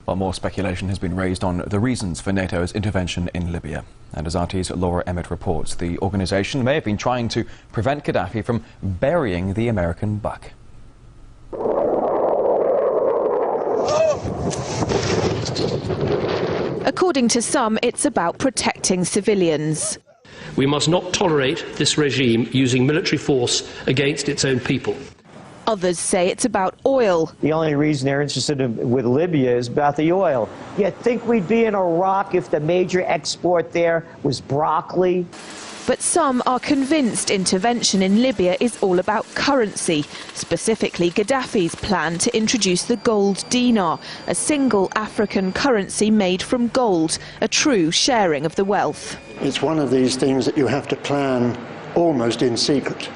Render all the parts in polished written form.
Well, more speculation has been raised on the reasons for NATO's intervention in Libya. And as RT's Laura Emmett reports, the organisation may have been trying to prevent Gaddafi from burying the American buck. According to some, it's about protecting civilians. We must not tolerate this regime using military force against its own people. Others say it's about oil. The only reason they're interested with Libya is about the oil. You'd think we'd be in Iraq if the major export there was broccoli. But some are convinced intervention in Libya is all about currency, specifically Gaddafi's plan to introduce the gold dinar, a single African currency made from gold, a true sharing of the wealth. It's one of these things that you have to plan almost in secret,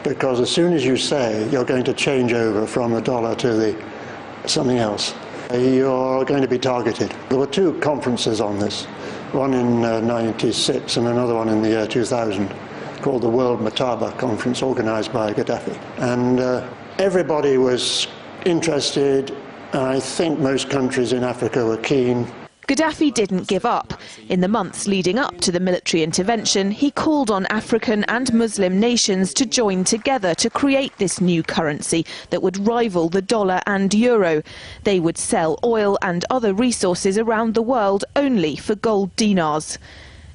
because as soon as you say you're going to change over from the dollar to something else, you're going to be targeted. There were two conferences on this, one in '96 and another one in the year 2000, called the World Mataba Conference, organised by Gaddafi. And everybody was interested. I think most countries in Africa were keen. Gaddafi didn't give up. In the months leading up to the military intervention, he called on African and Muslim nations to join together to create this new currency that would rival the dollar and euro. They would sell oil and other resources around the world only for gold dinars.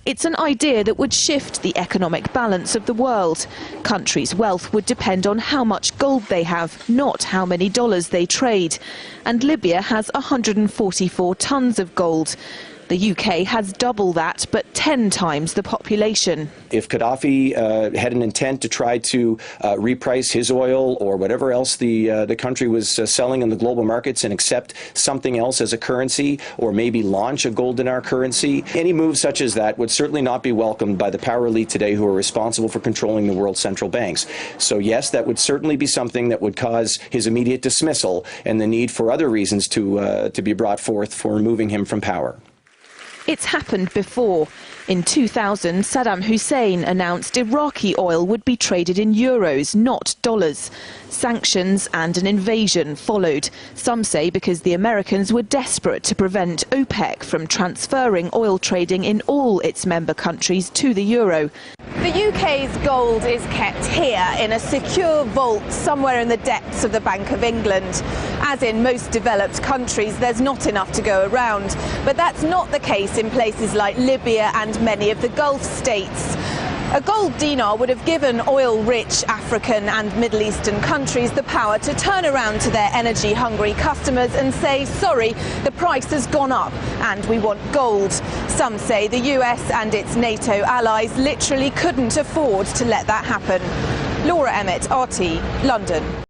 It's an idea that would shift the economic balance of the world. Countries' wealth would depend on how much gold they have, not how many dollars they trade. And Libya has 144 tons of gold. The UK has double that, but 10 times the population. If Gaddafi had an intent to try to reprice his oil or whatever else the country was selling in the global markets and accept something else as a currency, or maybe launch a gold dinar currency, any move such as that would certainly not be welcomed by the power elite today who are responsible for controlling the world's central banks. So yes, that would certainly be something that would cause his immediate dismissal and the need for other reasons to be brought forth for removing him from power. It's happened before. In 2000, Saddam Hussein announced Iraqi oil would be traded in euros, not dollars. Sanctions and an invasion followed. Some say because the Americans were desperate to prevent OPEC from transferring oil trading in all its member countries to the euro. The UK's gold is kept here in a secure vault somewhere in the depths of the Bank of England. As in most developed countries, there's not enough to go around. But that's not the case in places like Libya and many of the Gulf states. A gold dinar would have given oil-rich African and Middle Eastern countries the power to turn around to their energy-hungry customers and say, sorry, the price has gone up and we want gold. Some say the US and its NATO allies literally couldn't afford to let that happen. Laura Emmett, RT, London.